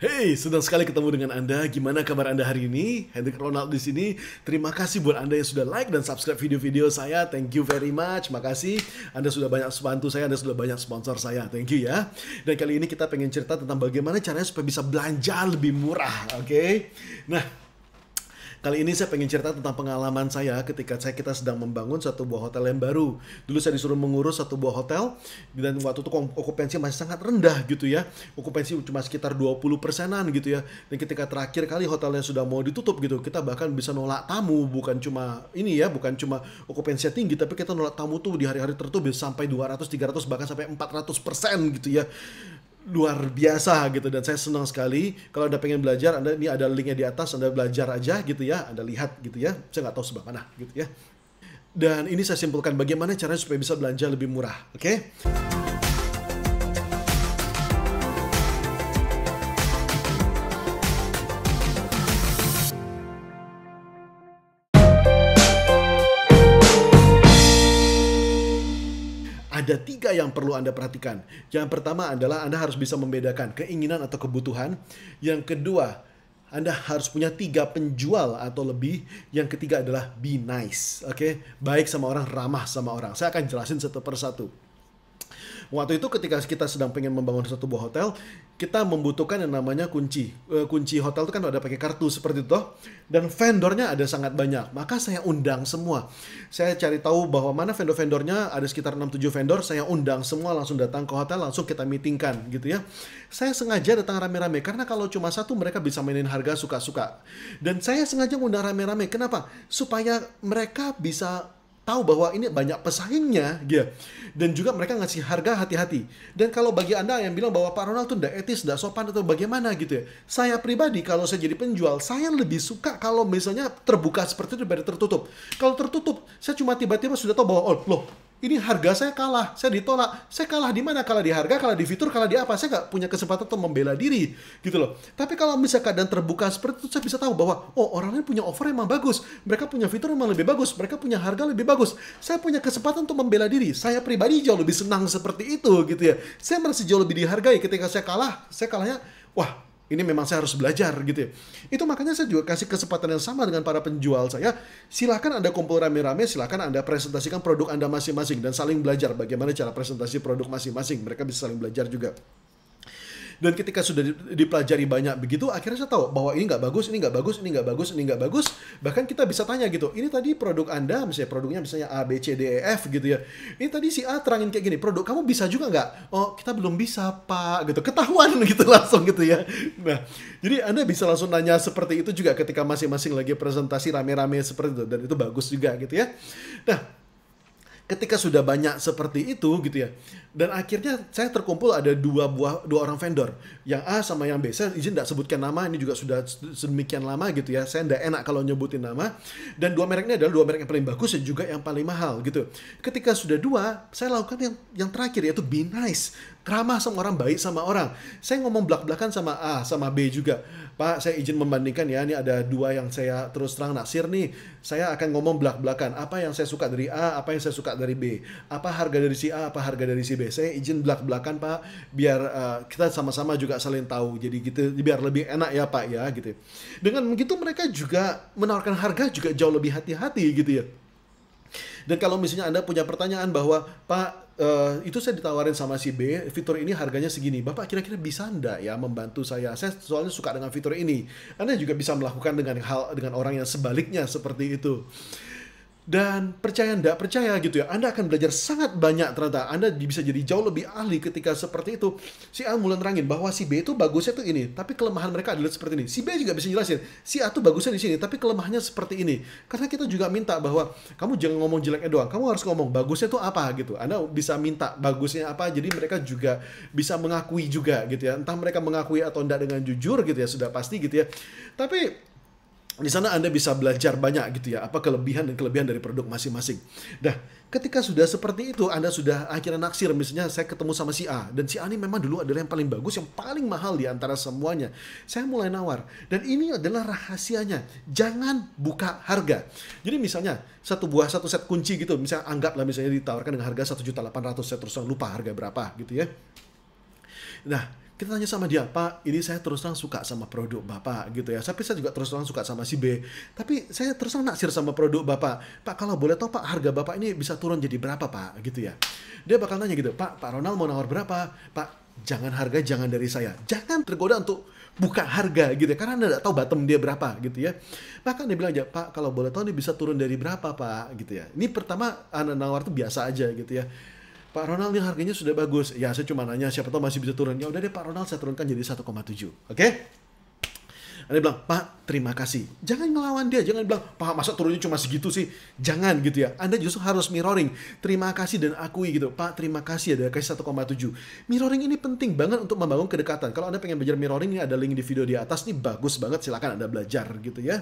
Hey, senang sekali ketemu dengan Anda. Gimana kabar Anda hari ini? Hendrik Ronald di sini. Terima kasih buat Anda yang sudah like dan subscribe video-video saya. Thank you very much. Makasih. Anda sudah banyak bantu saya, Anda sudah banyak sponsor saya. Thank you ya. Dan kali ini kita pengen cerita tentang bagaimana caranya supaya bisa belanja lebih murah, oke? Nah, kali ini saya pengen cerita tentang pengalaman saya ketika kita sedang membangun satu buah hotel yang baru. Dulu saya disuruh mengurus satu buah hotel dan waktu itu okupansi masih sangat rendah gitu ya. Okupansi cuma sekitar 20%-an gitu ya. Dan ketika terakhir kali hotelnya sudah mau ditutup gitu, kita bahkan bisa nolak tamu, bukan cuma ini ya, bukan cuma okupansinya tinggi, tapi kita nolak tamu tuh di hari-hari tertentu bisa sampai 200, 300 bahkan sampai 400% gitu ya. Luar biasa gitu, dan saya senang sekali. Kalau Anda pengen belajar, Anda ini ada linknya di atas, Anda belajar aja gitu ya, Anda lihat gitu ya. Saya nggak tahu sebelah mana gitu ya. Dan ini saya simpulkan bagaimana caranya supaya bisa belanja lebih murah, oke? Ada 3 yang perlu Anda perhatikan. Yang pertama adalah Anda harus bisa membedakan keinginan atau kebutuhan. Yang kedua, Anda harus punya 3 penjual atau lebih. Yang ketiga adalah be nice, oke? Baik sama orang, ramah sama orang. Saya akan jelasin satu persatu. Waktu itu ketika kita sedang pengen membangun satu buah hotel, kita membutuhkan yang namanya kunci. Kunci hotel itu kan ada pakai kartu seperti itu. Dan vendornya ada sangat banyak. Maka saya undang semua. Saya cari tahu bahwa mana vendor-vendornya, ada sekitar 6-7 vendor. Saya undang semua, langsung datang ke hotel, langsung kita meetingkan gitu ya. Saya sengaja datang rame-rame, karena kalau cuma satu mereka bisa mainin harga suka-suka. Dan saya sengaja undang rame-rame. Kenapa? Supaya mereka bisa tahu bahwa ini banyak pesaingnya gitu. Dan juga mereka ngasih harga hati-hati. Dan kalau bagi Anda yang bilang bahwa Pak Ronald itu tidak etis, tidak sopan atau bagaimana gitu ya, saya pribadi kalau saya jadi penjual, saya lebih suka kalau misalnya terbuka seperti itu daripada tertutup. Kalau tertutup, saya cuma tiba-tiba sudah tahu bahwa oh loh, ini harga saya kalah, saya ditolak. Saya kalah di mana? Kalah di harga, kalah di fitur, kalah di apa? Saya nggak punya kesempatan untuk membela diri, gitu loh. Tapi kalau misalnya keadaan terbuka seperti itu, saya bisa tahu bahwa oh, orang lain punya offer emang bagus, mereka punya fitur emang lebih bagus, mereka punya harga lebih bagus. Saya punya kesempatan untuk membela diri. Saya pribadi jauh lebih senang seperti itu, gitu ya. Saya merasa jauh lebih dihargai. Ketika saya kalahnya, wah, ini memang saya harus belajar gitu ya. Itu makanya saya juga kasih kesempatan yang sama dengan para penjual saya. Silakan Anda kumpul rame-rame, silakan Anda presentasikan produk Anda masing-masing dan saling belajar bagaimana cara presentasi produk masing-masing. Mereka bisa saling belajar juga. Dan ketika sudah dipelajari banyak begitu, akhirnya saya tahu bahwa ini nggak bagus, ini nggak bagus, ini nggak bagus, ini nggak bagus. Bahkan kita bisa tanya gitu, ini tadi produk Anda, misalnya produknya misalnya A, B, C, D, E, F gitu ya. Ini tadi si A terangin kayak gini, produk kamu bisa juga nggak? Oh, kita belum bisa Pak, gitu. Ketahuan gitu langsung gitu ya. Nah, jadi Anda bisa langsung nanya seperti itu juga ketika masing-masing lagi presentasi rame-rame seperti itu. Dan itu bagus juga gitu ya. Nah, ketika sudah banyak seperti itu gitu ya, dan akhirnya saya terkumpul ada dua orang vendor, yang A sama yang B. Saya izin tidak sebutkan nama, ini juga sudah sedemikian lama gitu ya, saya tidak enak kalau nyebutin nama. Dan dua merek ini adalah dua merek yang paling bagus dan juga yang paling mahal gitu. Ketika sudah dua, saya lakukan yang terakhir, yaitu be nice, ramah sama orang, baik sama orang. Saya ngomong belak-belakan sama A sama B juga. Pak, saya izin membandingkan ya, ini ada dua yang saya terus terang naksir nih. Saya akan ngomong belak-belakan, apa yang saya suka dari A, apa yang saya suka dari B, apa harga dari si A, apa harga dari si B. Saya izin belak-belakan Pak, biar kita sama-sama juga saling tahu. Jadi gitu, biar lebih enak ya Pak ya gitu. Dengan begitu mereka juga menawarkan harga juga jauh lebih hati-hati gitu ya. Dan kalau misalnya Anda punya pertanyaan bahwa Pak, itu saya ditawarin sama si B, fitur ini harganya segini, Bapak kira-kira bisa enggak ya membantu saya soalnya suka dengan fitur ini. Anda juga bisa melakukan dengan orang yang sebaliknya seperti itu. Dan percaya enggak percaya gitu ya, Anda akan belajar sangat banyak ternyata. Anda bisa jadi jauh lebih ahli ketika seperti itu. Si A mulai nerangin bahwa si B itu bagusnya tuh ini, tapi kelemahan mereka adalah seperti ini. Si B juga bisa jelasin, si A tuh bagusnya di sini, tapi kelemahannya seperti ini. Karena kita juga minta bahwa kamu jangan ngomong jeleknya doang, kamu harus ngomong bagusnya tuh apa gitu. Anda bisa minta bagusnya apa, jadi mereka juga bisa mengakui juga gitu ya. Entah mereka mengakui atau enggak dengan jujur gitu ya, sudah pasti gitu ya. Tapi di sana Anda bisa belajar banyak gitu ya, apa kelebihan dan kelebihan dari produk masing-masing. Nah, ketika sudah seperti itu, Anda sudah akhirnya naksir, misalnya saya ketemu sama si A, dan si A ini memang dulu adalah yang paling bagus, yang paling mahal di antara semuanya. Saya mulai nawar, dan ini adalah rahasianya, jangan buka harga. Jadi misalnya, satu set kunci gitu, misalnya anggaplah misalnya ditawarkan dengan harga 1.800.000, saya terus lupa harga berapa gitu ya. Nah, Kita tanya sama dia, Pak, ini saya terus terang suka sama produk Bapak gitu ya. Tapi saya juga terus terang suka sama si B. Tapi saya terus terang naksir sama produk Bapak. Pak, kalau boleh tahu Pak, harga Bapak ini bisa turun jadi berapa Pak? Gitu ya. Dia bakal nanya gitu, Pak Ronald mau nawar berapa? Pak, jangan harga, jangan dari saya. Jangan tergoda untuk buka harga gitu ya. Karena Anda nggak tahu bottom dia berapa gitu ya. Bahkan dia bilang aja, Pak, kalau boleh tahu ini bisa turun dari berapa Pak? Gitu ya. Ini pertama Anda nawar tuh biasa aja gitu ya. Pak Ronald, ini harganya sudah bagus. Ya, saya cuma nanya, siapa tahu masih bisa turun. Ya udah deh Pak Ronald, saya turunkan jadi 1,7. Oke? Anda bilang, Pak, terima kasih. Jangan ngelawan dia, jangan bilang, Pak, masa turunnya cuma segitu sih? Jangan gitu ya. Anda justru harus mirroring. Terima kasih dan akui gitu. Pak, terima kasih ya, kasih 1,7. Mirroring ini penting banget untuk membangun kedekatan. Kalau Anda pengen belajar mirroring, ini ada link di video di atas. Ini bagus banget, silakan Anda belajar gitu ya.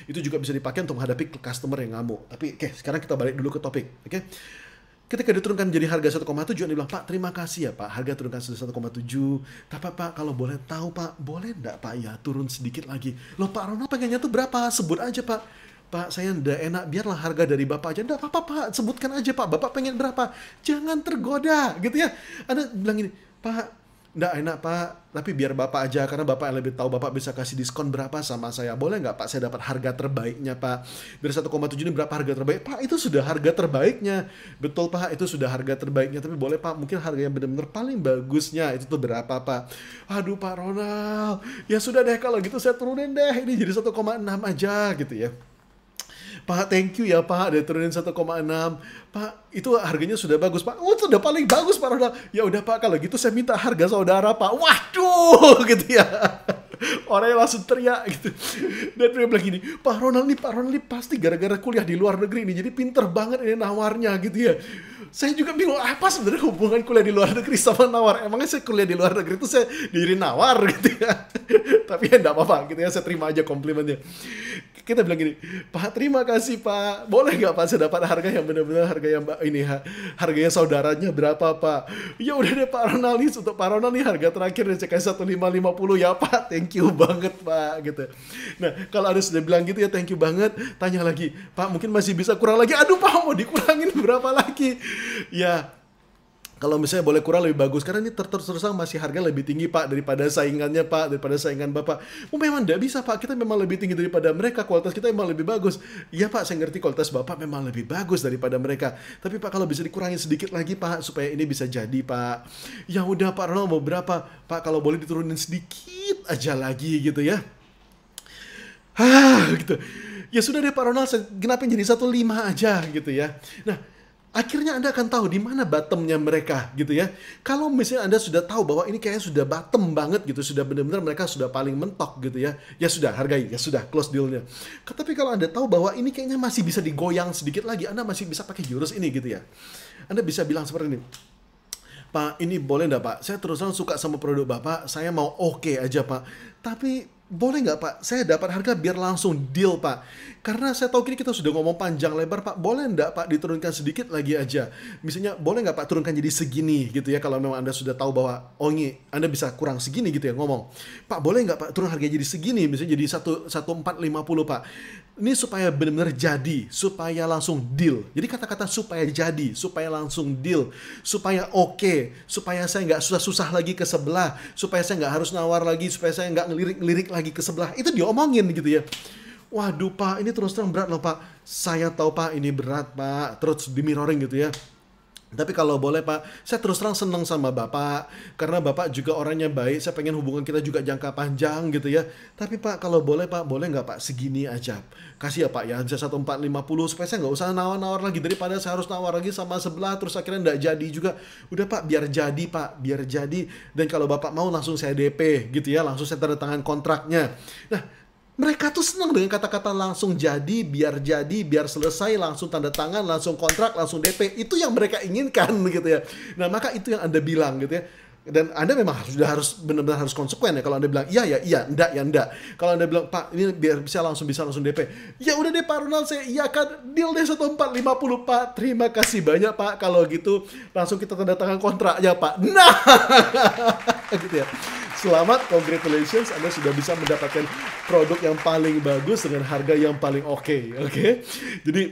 Itu juga bisa dipakai untuk menghadapi customer yang ngamuk. Tapi oke, sekarang kita balik dulu ke topik. Oke? Ketika diturunkan menjadi harga 1,7, dia bilang, Pak, terima kasih ya Pak, harga turunkan sudah 1,7. Tapi Pak, kalau boleh tahu Pak, boleh enggak Pak ya turun sedikit lagi? Loh Pak Ronald pengennya tuh berapa? Sebut aja Pak. Pak, saya udah enak, biarlah harga dari Bapak aja. Enggak apa-apa Pak, sebutkan aja Pak, Bapak pengen berapa? Jangan tergoda, gitu ya. Anda bilang ini, Pak, enggak enak Pak, tapi biar Bapak aja, karena Bapak yang lebih tahu, Bapak bisa kasih diskon berapa sama saya. Boleh nggak Pak, saya dapat harga terbaiknya Pak. Dari 1,7 ini berapa harga terbaik? Pak, itu sudah harga terbaiknya. Betul Pak, itu sudah harga terbaiknya. Tapi boleh Pak, mungkin harga yang benar-benar paling bagusnya, itu tuh berapa Pak? Aduh Pak Ronald, ya sudah deh kalau gitu saya turunin deh, ini jadi 1,6 aja gitu ya. Pak, thank you ya Pak, udah turunin 1,6. Pak, itu harganya sudah bagus Pak. Oh, sudah paling bagus Pak Ronald. Ya udah Pak, kalau gitu saya minta harga saudara Pak. Waduh, gitu ya. Orangnya langsung teriak gitu. Dan dia bilang gini, Pak Ronald nih pasti gara-gara kuliah di luar negeri nih. Jadi pinter banget ini nawarnya gitu ya. Saya juga bingung, apa sebenarnya hubungan kuliah di luar negeri sama nawar? Emangnya saya kuliah di luar negeri itu saya diri nawar gitu ya. Tapi ya enggak apa-apa gitu ya, saya terima aja komplimennya. Kita bilang gini, Pak terima kasih Pak, boleh nggak Pak saya dapat harga yang benar-benar harga yang ini harganya saudaranya berapa Pak? Ya udah deh Pak Ronald, nih untuk Pak Ronald nih harga terakhir nih CKS 1550 ya Pak, thank you banget Pak gitu. Nah kalau ada sudah bilang gitu ya thank you banget, tanya lagi, Pak mungkin masih bisa kurang lagi, aduh Pak mau dikurangin berapa lagi? Ya kalau misalnya boleh kurang lebih bagus, karena ini terus-terusan masih harga lebih tinggi Pak daripada saingannya Pak, daripada saingan Bapak. Oh memang tidak bisa Pak, kita memang lebih tinggi daripada mereka, kualitas kita memang lebih bagus. Iya Pak, saya ngerti kualitas Bapak memang lebih bagus daripada mereka. Tapi Pak kalau bisa dikurangin sedikit lagi Pak, supaya ini bisa jadi Pak. Ya udah Pak Ronald mau berapa? Pak kalau boleh diturunin sedikit aja lagi gitu ya. Gitu. Ya sudah deh Pak Ronald, saya genapin jadi 1,5 aja gitu ya. Nah, akhirnya Anda akan tahu di mana bottomnya mereka gitu ya. Kalau misalnya Anda sudah tahu bahwa ini kayaknya sudah bottom banget gitu, sudah benar-benar mereka sudah paling mentok gitu ya. Ya sudah, hargai, ya sudah, close dealnya. Tapi kalau Anda tahu bahwa ini kayaknya masih bisa digoyang sedikit lagi, Anda masih bisa pakai jurus ini gitu ya. Anda bisa bilang seperti ini, Pak ini boleh nggak Pak? Saya terus terang suka sama produk Bapak, saya mau oke aja Pak. Tapi boleh nggak Pak, saya dapat harga biar langsung deal Pak. Karena saya tahu kini kita sudah ngomong panjang lebar Pak, boleh nggak Pak diturunkan sedikit lagi aja. Misalnya boleh nggak Pak turunkan jadi segini gitu ya, kalau memang Anda sudah tahu bahwa oh ini Anda bisa kurang segini gitu ya ngomong. Pak boleh nggak Pak turun harganya jadi segini, misalnya jadi 1,450 Pak. Ini supaya benar-benar jadi, supaya langsung deal. Jadi kata-kata supaya jadi, supaya langsung deal, supaya oke, supaya saya nggak susah-susah lagi ke sebelah, supaya saya nggak harus nawar lagi, supaya saya nggak ngelirik-ngelirik lagi ke sebelah. Itu diomongin gitu ya. Waduh Pak, ini terus terang berat loh Pak. Saya tahu Pak, ini berat Pak. Terus di mirroring gitu ya. Tapi kalau boleh Pak, saya terus terang senang sama Bapak. Karena Bapak juga orangnya baik, saya pengen hubungan kita juga jangka panjang gitu ya. Tapi Pak, kalau boleh Pak, boleh nggak Pak segini aja? Kasih ya Pak ya, bisa 1,450 supaya saya nggak usah nawar-nawar lagi. Daripada saya harus nawar lagi sama sebelah, terus akhirnya nggak jadi juga. Udah Pak, biar jadi Pak, biar jadi. Dan kalau Bapak mau langsung saya DP gitu ya, langsung saya tanda tangan kontraknya. Nah, mereka tuh senang dengan kata-kata langsung jadi, biar selesai, langsung tanda tangan, langsung kontrak, langsung DP. Itu yang mereka inginkan gitu ya. Nah, maka itu yang Anda bilang gitu ya. Dan Anda memang sudah harus benar-benar harus konsekuen ya. Kalau Anda bilang iya ya iya, enggak ya enggak. Kalau Anda bilang Pak ini biar bisa langsung DP. Ya udah deh Pak Ronald, saya iya kan, deal deh 1,450 Pak. Terima kasih banyak Pak. Kalau gitu langsung kita tanda tangan kontraknya Pak. Nah, gitu ya. Selamat, congratulations, Anda sudah bisa mendapatkan produk yang paling bagus dengan harga yang paling oke. Jadi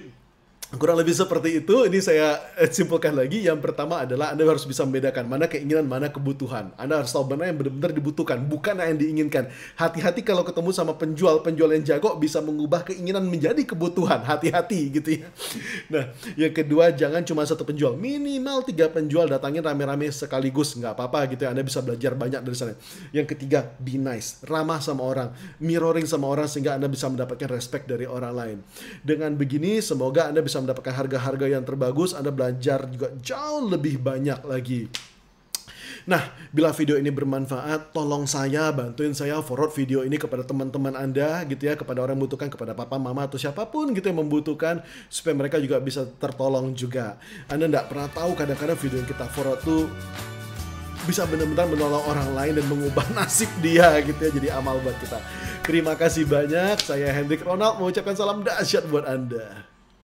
Kurang lebih seperti itu. Ini saya simpulkan lagi. Yang pertama adalah Anda harus bisa membedakan mana keinginan, mana kebutuhan. Anda harus tahu mana yang benar-benar dibutuhkan, bukan yang diinginkan. Hati-hati kalau ketemu sama penjual yang jago bisa mengubah keinginan menjadi kebutuhan. Hati-hati gitu ya. Nah, yang kedua, jangan cuma satu penjual. Minimal 3 penjual datangin rame-rame sekaligus. Nggak apa-apa gitu ya. Anda bisa belajar banyak dari sana. Yang ketiga, be nice. Ramah sama orang. Mirroring sama orang sehingga Anda bisa mendapatkan respect dari orang lain. Dengan begini, semoga Anda bisa mendapatkan harga-harga yang terbagus, Anda belajar juga jauh lebih banyak lagi. Nah, bila video ini bermanfaat, tolong bantuin saya forward video ini kepada teman-teman Anda gitu ya, kepada orang yang membutuhkan, kepada papa, mama, atau siapapun gitu yang membutuhkan, supaya mereka juga bisa tertolong juga. Anda nggak pernah tahu kadang-kadang video yang kita forward tuh bisa benar-benar menolong orang lain dan mengubah nasib dia gitu ya, jadi amal buat kita. Terima kasih banyak, saya Hendrik Ronald mengucapkan salam dahsyat buat Anda.